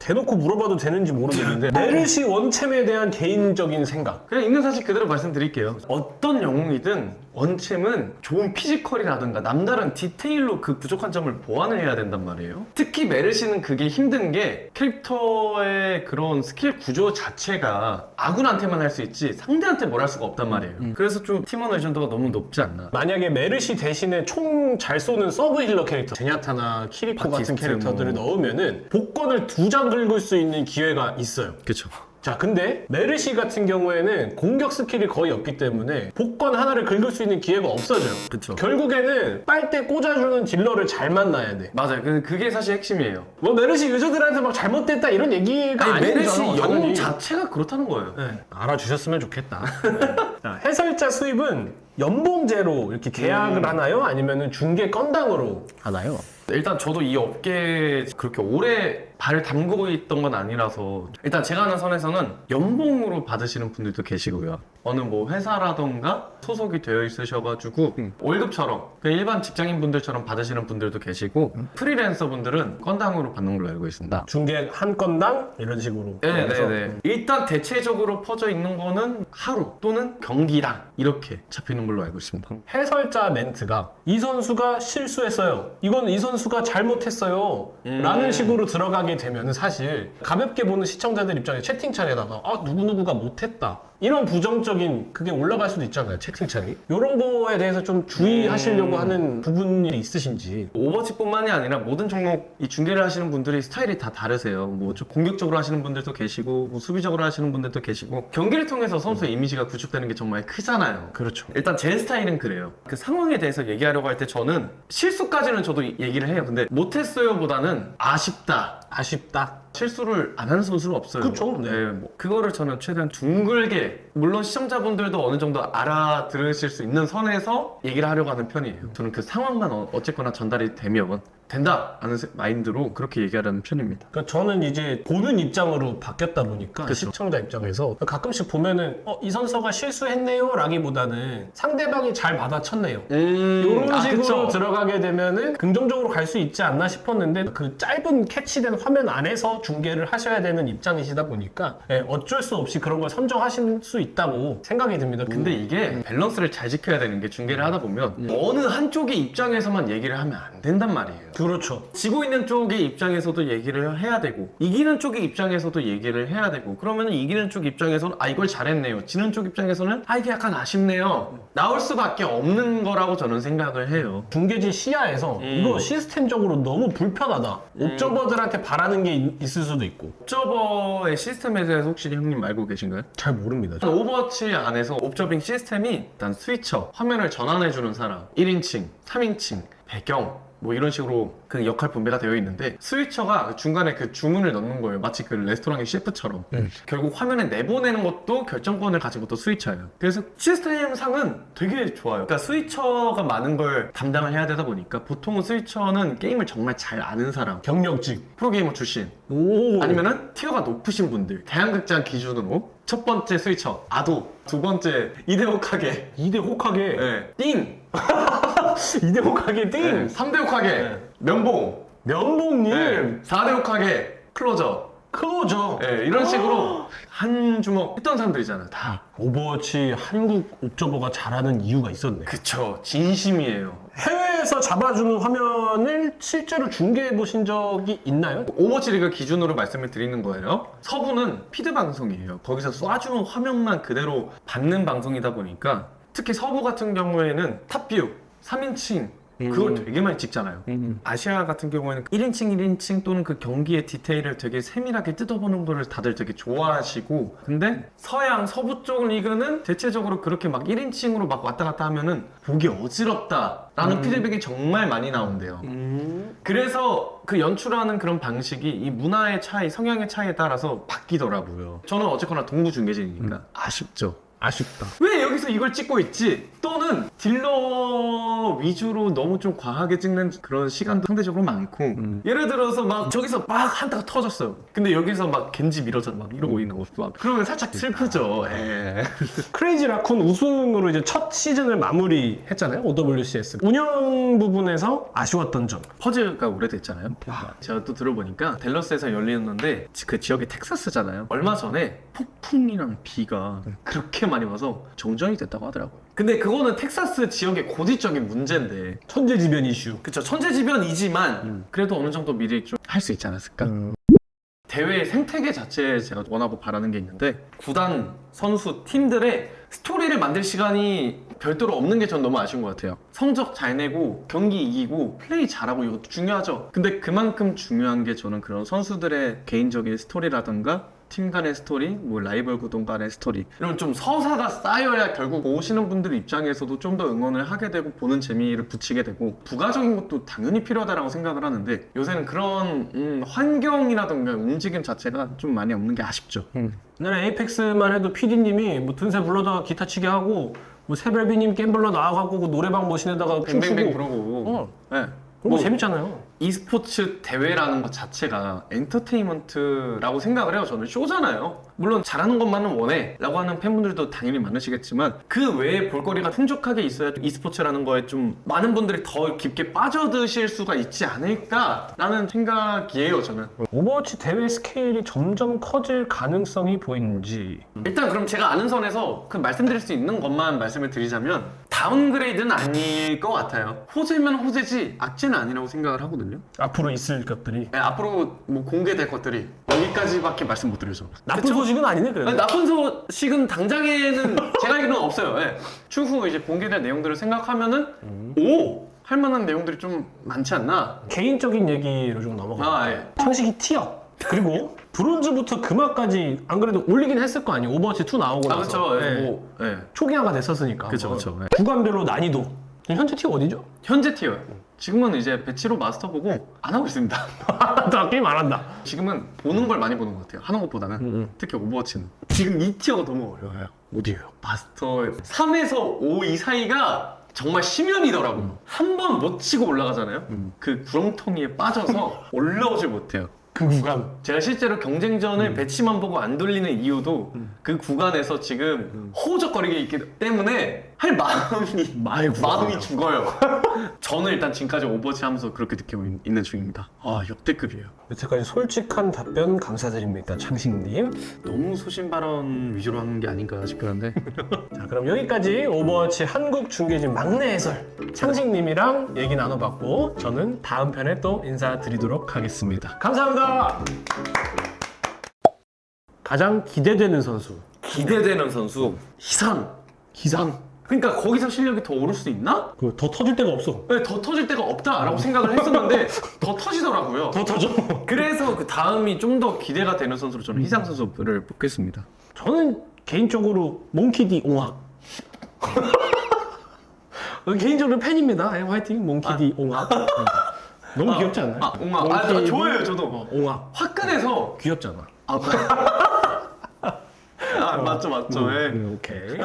대놓고 물어봐도 되는지 모르겠는데 메르시 원챔에 대한 개인적인 생각. 그냥 있는 사실 그대로 말씀드릴게요. 어떤 영웅이든 원챔은 좋은 피지컬이라든가 남다른 디테일로 그 부족한 점을 보완을 해야 된단 말이에요. 특히 메르시는 그게 힘든 게 캐릭터의 그런 스킬 구조 자체가 아군한테만 할 수 있지 상대한테 뭘 할 수가 없단 말이에요. 그래서 좀 팀원 의존도가 너무 높지 않나. 만약에 메르시 대신에 총 잘 쏘는 서브 힐러 캐릭터 제냐타나 키리코 같은 바티스트 캐릭터들을 넣으면은 복권을 2장 긁을 수 있는 기회가 있어요. 그쵸. 자, 근데 메르시 같은 경우에는 공격 스킬이 거의 없기 때문에 복권 하나를 긁을 수 있는 기회가 없어져요. 그쵸. 결국에는 빨대 꽂아주는 딜러를 잘 만나야 돼. 맞아요. 그게 사실 핵심이에요. 뭐 메르시 유저들한테 막 잘못됐다 이런 얘기가 아니잖아. 메르시 영웅 당연히. 자체가 그렇다는 거예요. 네, 알아주셨으면 좋겠다. 자, 해설자 수입은 연봉제로 이렇게 계약을 하나요? 아니면 중개 건당으로 하나요? 일단 저도 이 업계에 그렇게 오래 발을 담그고 있던 건 아니라서 일단 제가 아는 선에서는 연봉으로 받으시는 분들도 계시고요. 어느 뭐 회사라던가 소속이 되어 있으셔가지고 월급처럼 그냥 일반 직장인 분들처럼 받으시는 분들도 계시고 프리랜서 분들은 건당으로 받는 걸로 알고 있습니다. 중개 한 건당 이런 식으로. 해서 네네네. 일단 대체적으로 퍼져 있는 거는 하루 또는 경기당 이렇게 잡히는 걸로 알고 있습니다. 해설자 멘트가 이 선수가 실수했어요. 이건 이 선수가 잘못했어요. 라는 식으로 들어가게 되면 사실 가볍게 보는 시청자들 입장에 채팅창에다가 아 누구누구가 못했다. 이런 부정적인 그게 올라갈 수도 있잖아요. 채팅창이. 이런 거에 대해서 좀 주의하시려고 하는 부분이 있으신지. 오버워치뿐만이 아니라 모든 종목 이 중계를 하시는 분들이 스타일이 다 다르세요. 뭐 좀 공격적으로 하시는 분들도 계시고 뭐 수비적으로 하시는 분들도 계시고 경기를 통해서 선수의 이미지가 구축되는 게 정말 크잖아요. 그렇죠. 일단 제 스타일은 그래요. 그 상황에 대해서 얘기하려고 할 때 저는 실수까지는 저도 얘기를 해요. 근데 못했어요 보다는 아쉽다. 실수를 안 하는 선수는 없어요. 그쵸, 네. 뭐 그거를 저는 최대한 둥글게 물론 시청자분들도 어느 정도 알아들으실 수 있는 선에서 얘기를 하려고 하는 편이에요. 저는 그 상황만 어쨌거나 전달이 되면 된다 하는 마인드로 그렇게 얘기하려는 편입니다. 그러니까 저는 이제 보는 입장으로 바뀌었다 보니까 그쵸. 시청자 입장에서 가끔씩 보면은 이 선수가 실수했네요 라기보다는 상대방이 잘 받아쳤네요. 이런 식으로 그쵸. 들어가게 되면은 긍정적으로 갈 수 있지 않나 싶었는데 그 짧은 캐치된 화면 안에서 중계를 하셔야 되는 입장이시다 보니까 어쩔 수 없이 그런 걸 선정하실 수 있다고 생각이 듭니다. 근데 이게 밸런스를 잘 지켜야 되는 게 중계를 하다 보면 어느 한쪽의 입장에서만 얘기를 하면 안 된단 말이에요. 그렇죠. 지고 있는 쪽의 입장에서도 얘기를 해야 되고 이기는 쪽의 입장에서도 얘기를 해야 되고 그러면은 이기는 쪽 입장에서는 아 이걸 잘했네요. 지는 쪽 입장에서는 아 이게 약간 아쉽네요. 나올 수밖에 없는 거라고 저는 생각을 해요. 중계진 시야에서 이거 시스템적으로 너무 불편하다. 옵저버들한테 바라는 게 있을 수도 있고. 옵저버의 시스템에 대해서 혹시 형님 알고 계신가요? 잘 모릅니다. 오버워치 안에서 옵저빙 시스템이 일단 스위처, 화면을 전환해주는 사람, 1인칭, 3인칭, 배경 뭐 이런 식으로 그 역할 분배가 되어 있는데 스위처가 중간에 그 주문을 넣는 거예요. 마치 그 레스토랑의 셰프처럼. 결국 화면에 내보내는 것도 결정권을 가진 것도 스위처예요. 그래서 시스템상은 되게 좋아요. 그러니까 스위처가 많은 걸 담당을 해야 되다 보니까 보통은 스위처는 게임을 정말 잘 아는 사람, 경력직. 프로게이머 출신 오. 아니면은 티어가 높으신 분들 대한극장 기준으로 첫 번째 스위처 아도, 두 번째 이대호카게, 이대 혹하게. 네. 띵, 이대 혹하게 띵. 네. 3대 호카게, 면봉, 면봉님. 네. 4대 호카게, 클로저. 클로저. 네, 이런 식으로 한 주먹 했던 사람들이잖아요. 다. 오버워치 한국 옵저버가 잘하는 이유가 있었네. 그쵸. 진심이에요. 해외에서 잡아주는 화면을 실제로 중계해 보신 적이 있나요? 오버워치 리그 기준으로 말씀을 드리는 거예요. 서부는 피드 방송이에요. 거기서 쏴주는 화면만 그대로 받는 방송이다 보니까 특히 서부 같은 경우에는 탑뷰, 3인칭 그걸 되게 많이 찍잖아요. 아시아 같은 경우에는 1인칭 1인칭 또는 그 경기의 디테일을 되게 세밀하게 뜯어보는 거를 다들 되게 좋아하시고 근데 서양 서부 쪽 리그는 대체적으로 그렇게 막 1인칭으로 막 왔다 갔다 하면은 보기 어지럽다라는 피드백이 정말 많이 나온대요. 그래서 그 연출하는 그런 방식이 이 문화의 차이, 성향의 차이에 따라서 바뀌더라고요. 저는 어쨌거나 동부 중계진이니까 아쉽죠. 아쉽다. 왜 여기 여기서 이걸 찍고 있지. 또는 딜러 위주로 너무 좀 과하게 찍는 그런 시간도 상대적으로 많고 예를 들어서 막 저기서 막 한타가 터졌어요. 근데 여기서 막 겐지 밀어서 막 이러고 있는 거죠. 막 그러면 살짝 슬프죠. 예. 크레이지 라쿤 우승으로 이제 첫 시즌을 마무리했잖아요. OWCS. 운영 부분에서 아쉬웠던 점. 퍼즈가 오래됐잖아요. 제가 또 들어보니까 댈러스에서 열렸는데 그 지역이 텍사스잖아요. 얼마 전에 폭풍이랑 비가 그렇게 많이 와서 정전이 됐다고 하더라고요. 근데 그거는 텍사스 지역의 고질적인 문제인데 천재지변 이슈. 그쵸, 천재지변이지만 그래도 어느 정도 미리 좀 할 수 있지 않았을까? 대회 생태계 자체에 제가 원하고 바라는 게 있는데 구단, 선수, 팀들의 스토리를 만들 시간이 별도로 없는 게 전 너무 아쉬운 것 같아요. 성적 잘 내고 경기 이기고 플레이 잘하고 이것도 중요하죠. 근데 그만큼 중요한 게 저는 그런 선수들의 개인적인 스토리라든가 팀 간의 스토리, 뭐 라이벌 구동 간의 스토리 이런 좀 서사가 쌓여야 결국 보시는 분들 입장에서도 좀 더 응원을 하게 되고 보는 재미를 붙이게 되고 부가적인 것도 당연히 필요하다라고 생각을 하는데 요새는 그런 환경이라든가 움직임 자체가 좀 많이 없는 게 아쉽죠. 옛날에 에이펙스만 해도 PD님이 뭐 든세 불러다가 기타 치게 하고 뭐 세별비님 갬블러 나와갖고 그 노래방 머신에다가 뱅뱅뱅 춤추고 그러고 네. 그런 거 재밌잖아요. e스포츠 대회라는 것 자체가 엔터테인먼트라고 생각을 해요. 저는 쇼잖아요. 물론 잘하는 것만은 원해 라고 하는 팬분들도 당연히 많으시겠지만 그 외에 볼거리가 풍족하게 있어야 e스포츠라는 거에 좀 많은 분들이 더 깊게 빠져드실 수가 있지 않을까라는 생각이에요. 저는 오버워치 대회 스케일이 점점 커질 가능성이 보이는지. 일단 그럼 제가 아는 선에서 그 말씀드릴 수 있는 것만 말씀을 드리자면 다운그레이드는 아닐 것 같아요. 호재면 호재지 악재는 아니라고 생각을 하거든요. 앞으로 있을 것들이. 네, 앞으로 뭐 공개될 것들이 여기까지밖에 말씀 못 드려서 나쁜 그쵸? 소식은 아니네 그래도. 아니, 나쁜 소식은 당장에는 제가 알기로는 없어요. 예. 추후 이제 공개될 내용들을 생각하면은 오! 할 만한 내용들이 좀 많지 않나? 개인적인 얘기로 좀 넘어가. 아, 예. 창식이 티어. 그리고 브론즈부터 금화까지 안 그래도 올리긴 했을 거 아니에요. 오버워치 2 나오고 아, 나서. 그쵸. 네. 뭐, 예. 초기화가 됐었으니까. 그쵸, 그쵸. 예. 구간별로 난이도. 현재 티어 어디죠? 현재 티어요. 지금은 이제 배치로 마스터 보고 안 하고 있습니다. 나 게임 안 한다. 지금은 보는 걸 많이 보는 것 같아요. 하는 것보다는. 특히 오버워치는. 지금 이 티어가 너무 어려워요. 어디예요? 마스터 3에서 5 이 사이가 정말 심연이더라고. 한 번 못 치고 올라가잖아요. 그 구렁텅이에 빠져서 올라오질 못해요. 그 구간. 제가 실제로 경쟁전을 배치만 보고 안 돌리는 이유도 그 구간에서 지금 호적거리게 있기 때문에 할 마음이 죽어요. 저는 일단 지금까지 오버워치 하면서 그렇게 느끼고 있는 중입니다. 아, 역대급이에요. 여태까지 솔직한 답변 감사드립니다, 창식님. 너무 소신 발언 위주로 하는 게 아닌가 싶었는데 자, 그럼 여기까지 오버워치 한국 중계진 막내 해설 창식님이랑 얘기 나눠봤고 저는 다음 편에 또 인사드리도록 하겠습니다. 감사합니다. 가장 기대되는 선수. 기대되는 선수 희상. 그러니까 거기서 실력이 더 오를 수 있나? 그 더 터질 데가 없어. 네, 더 터질 데가 없다라고 생각을 했었는데 더 터지더라고요. 더 터져. 그래서 그 다음이 좀 더 기대가 되는 선수로 저는 희상 선수를 뽑겠습니다. 저는 개인적으로 몽키디 옹학. 개인적으로 팬입니다. 네, 화이팅 몽키디 옹학. 너무 귀엽지 않나요? 아, 옹학. 아, 좋아해요, 저도. 옹학. 화끈해서. 귀엽잖아. 아, 맞죠. 예. 오케이.